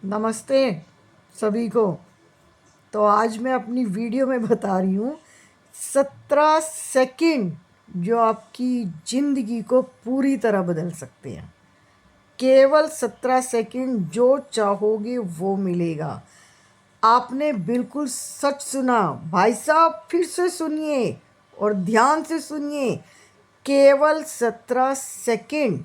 नमस्ते सभी को। तो आज मैं अपनी वीडियो में बता रही हूँ 17 सेकंड जो आपकी ज़िंदगी को पूरी तरह बदल सकते हैं। केवल 17 सेकंड, जो चाहोगे वो मिलेगा। आपने बिल्कुल सच सुना भाई साहब, फिर से सुनिए और ध्यान से सुनिए। केवल 17 सेकंड।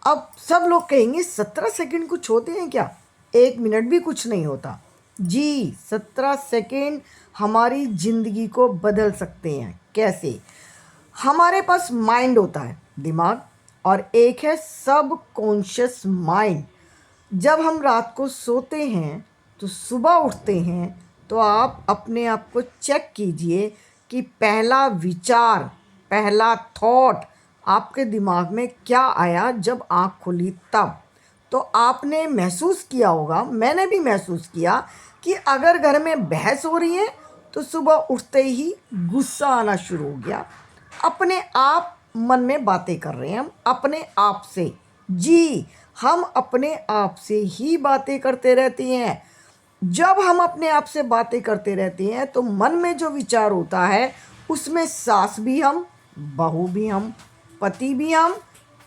अब सब लोग कहेंगे 17 सेकंड कुछ होते हैं क्या? 1 मिनट भी कुछ नहीं होता जी। 17 सेकंड हमारी ज़िंदगी को बदल सकते हैं। कैसे? हमारे पास माइंड होता है, दिमाग, और एक है सब कॉन्शियस माइंड। जब हम रात को सोते हैं तो सुबह उठते हैं तो आप अपने आप को चेक कीजिए कि पहला विचार, पहला थॉट आपके दिमाग में क्या आया जब आँख खुली तब। तो आपने महसूस किया होगा, मैंने भी महसूस किया कि अगर घर में बहस हो रही है तो सुबह उठते ही गुस्सा आना शुरू हो गया। अपने आप मन में बातें कर रहे हैं हम अपने आप से जी। हम अपने आप से ही बातें करते रहते हैं। जब हम अपने आप से बातें करते रहते हैं तो मन में जो विचार होता है उसमें सास भी हम, बहू भी हम, पति भी हम,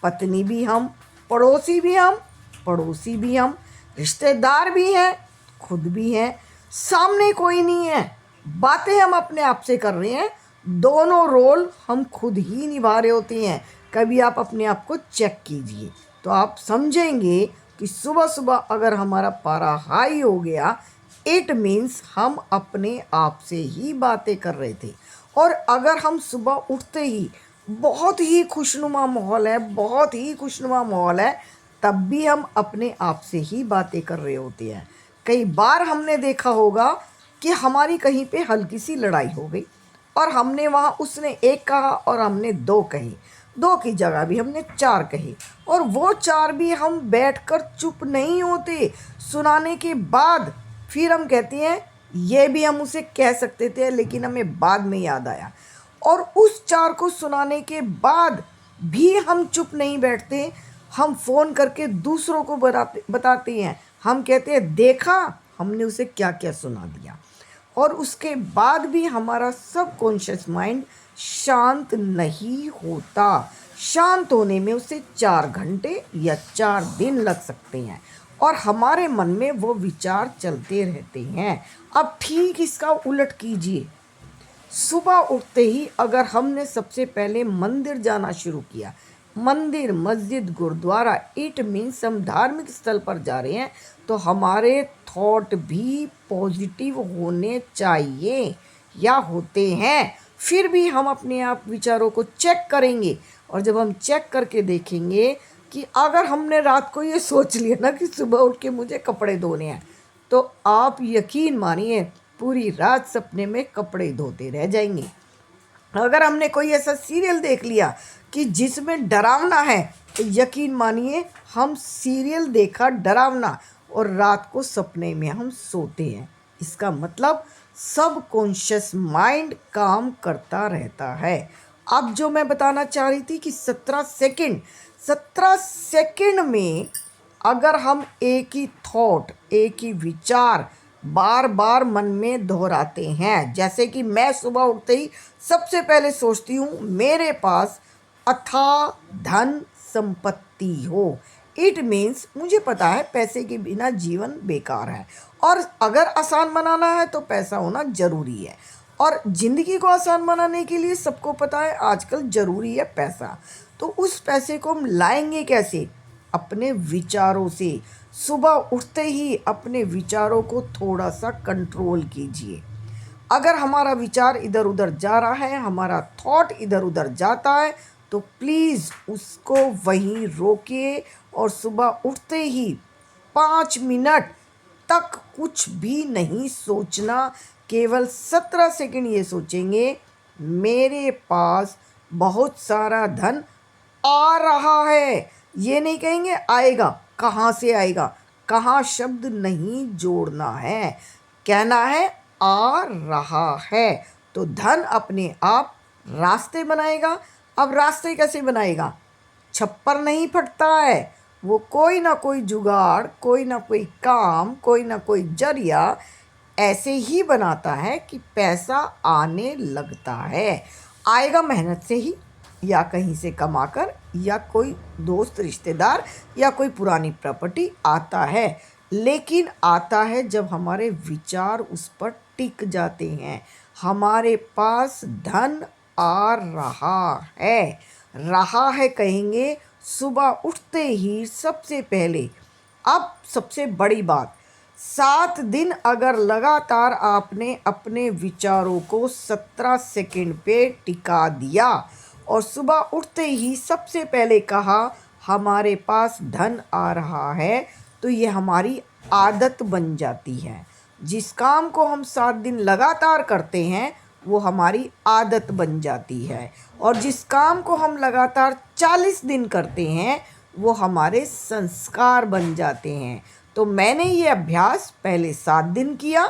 पत्नी भी हम, पड़ोसी भी हम, पड़ोसी भी हम, रिश्तेदार भी हैं, खुद भी हैं। सामने कोई नहीं है, बातें हम अपने आप से कर रहे हैं। दोनों रोल हम खुद ही निभा रहे होते हैं। कभी आप अपने आप को चेक कीजिए तो आप समझेंगे कि सुबह सुबह अगर हमारा पारा हाई हो गया, इट मीन्स हम अपने आप से ही बातें कर रहे थे। और अगर हम सुबह उठते ही बहुत ही खुशनुमा माहौल है, बहुत ही खुशनुमा माहौल है, तब भी हम अपने आप से ही बातें कर रहे होते हैं। कई बार हमने देखा होगा कि हमारी कहीं पे हल्की सी लड़ाई हो गई और हमने वहाँ, उसने एक कहा और हमने दो कही, दो की जगह भी हमने चार कही, और वो चार भी हम बैठकर चुप नहीं होते। सुनाने के बाद फिर हम कहते हैं ये भी हम उसे कह सकते थे लेकिन हमें बाद में याद आया। और उस चार को सुनाने के बाद भी हम चुप नहीं बैठते, हम फ़ोन करके दूसरों को बताते हैं। हम कहते हैं देखा हमने उसे क्या क्या सुना दिया। और उसके बाद भी हमारा सबकॉन्शियस माइंड शांत नहीं होता। शांत होने में उसे 4 घंटे या 4 दिन लग सकते हैं और हमारे मन में वो विचार चलते रहते हैं। अब ठीक इसका उलट कीजिए। सुबह उठते ही अगर हमने सबसे पहले मंदिर जाना शुरू किया, मंदिर, मस्जिद, गुरुद्वारा, इट मीन्स हम धार्मिक स्थल पर जा रहे हैं, तो हमारे थॉट भी पॉजिटिव होने चाहिए या होते हैं। फिर भी हम अपने आप विचारों को चेक करेंगे और जब हम चेक करके देखेंगे कि अगर हमने रात को ये सोच लिया ना कि सुबह उठ के मुझे कपड़े धोने हैं, तो आप यकीन मानिए पूरी रात सपने में कपड़े धोते रह जाएंगे। अगर हमने कोई ऐसा सीरियल देख लिया कि जिसमें डरावना है, तो यकीन मानिए हम सीरियल देखा डरावना और रात को सपने में हम सोते हैं। इसका मतलब सबकॉन्शियस माइंड काम करता रहता है। अब जो मैं बताना चाह रही थी कि 17 सेकंड में अगर हम एक ही थॉट, एक ही विचार बार बार मन में दोहराते हैं, जैसे कि मैं सुबह उठते ही सबसे पहले सोचती हूँ मेरे पास अथाह धन संपत्ति हो। इट मीन्स मुझे पता है पैसे के बिना जीवन बेकार है और अगर आसान बनाना है तो पैसा होना ज़रूरी है। और ज़िंदगी को आसान बनाने के लिए सबको पता है आजकल ज़रूरी है पैसा। तो उस पैसे को हम लाएंगे कैसे? अपने विचारों से। सुबह उठते ही अपने विचारों को थोड़ा सा कंट्रोल कीजिए। अगर हमारा विचार इधर उधर जा रहा है, हमारा थॉट इधर उधर जाता है, तो प्लीज़ उसको वहीं रोकिए और सुबह उठते ही 5 मिनट तक कुछ भी नहीं सोचना। केवल 17 सेकंड ये सोचेंगे मेरे पास बहुत सारा धन आ रहा है। ये नहीं कहेंगे आएगा, कहाँ से आएगा, कहाँ शब्द नहीं जोड़ना है, कहना है आ रहा है। तो धन अपने आप रास्ते बनाएगा। अब रास्ते कैसे बनाएगा? छप्पर नहीं फटता है, वो कोई ना कोई जुगाड़, कोई ना कोई काम, कोई ना कोई जरिया ऐसे ही बनाता है कि पैसा आने लगता है। आएगा मेहनत से ही, या कहीं से कमाकर, या कोई दोस्त रिश्तेदार, या कोई पुरानी प्रॉपर्टी आता है। लेकिन आता है जब हमारे विचार उस पर टिक जाते हैं। हमारे पास धन आ रहा है कहेंगे सुबह उठते ही सबसे पहले। अब सबसे बड़ी बात, 7 दिन अगर लगातार आपने अपने विचारों को 17 सेकंड पे टिका दिया और सुबह उठते ही सबसे पहले कहा हमारे पास धन आ रहा है, तो ये हमारी आदत बन जाती है। जिस काम को हम 7 दिन लगातार करते हैं वो हमारी आदत बन जाती है, और जिस काम को हम लगातार 40 दिन करते हैं वो हमारे संस्कार बन जाते हैं। तो मैंने ये अभ्यास पहले 7 दिन किया,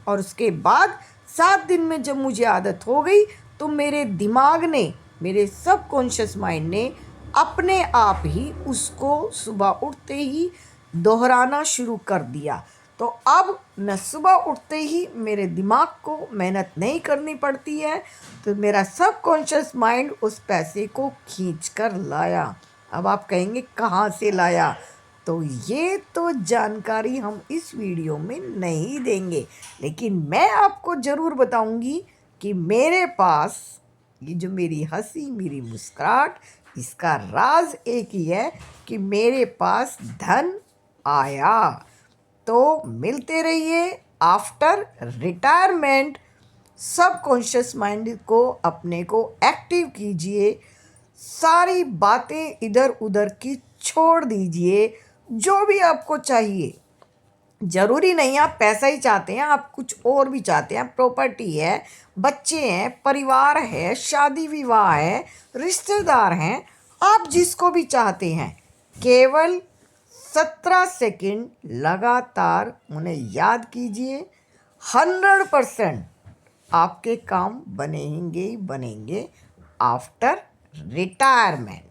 और उसके बाद 7 दिन में जब मुझे आदत हो गई तो मेरे दिमाग ने, मेरे सबकॉन्शियस माइंड ने अपने आप ही उसको सुबह उठते ही दोहराना शुरू कर दिया। तो अब मैं सुबह उठते ही मेरे दिमाग को मेहनत नहीं करनी पड़ती है, तो मेरा सबकॉन्शियस माइंड उस पैसे को खींच कर लाया। अब आप कहेंगे कहाँ से लाया? तो ये तो जानकारी हम इस वीडियो में नहीं देंगे, लेकिन मैं आपको ज़रूर बताऊंगी कि मेरे पास ये जो मेरी हंसी, मेरी मुस्कुराहट, इसका राज एक ही है कि मेरे पास धन आया। तो मिलते रहिए आफ्टर रिटायरमेंट। सबकॉन्शियस माइंड को अपने को एक्टिव कीजिए, सारी बातें इधर उधर की छोड़ दीजिए। जो भी आपको चाहिए, ज़रूरी नहीं आप पैसा ही चाहते हैं, आप कुछ और भी चाहते हैं, प्रॉपर्टी है, बच्चे हैं, परिवार है, शादी विवाह है, रिश्तेदार हैं, आप जिसको भी चाहते हैं, केवल 17 सेकंड लगातार उन्हें याद कीजिए। 100% आपके काम बनेंगे ही बनेंगे आफ्टर रिटायरमेंट।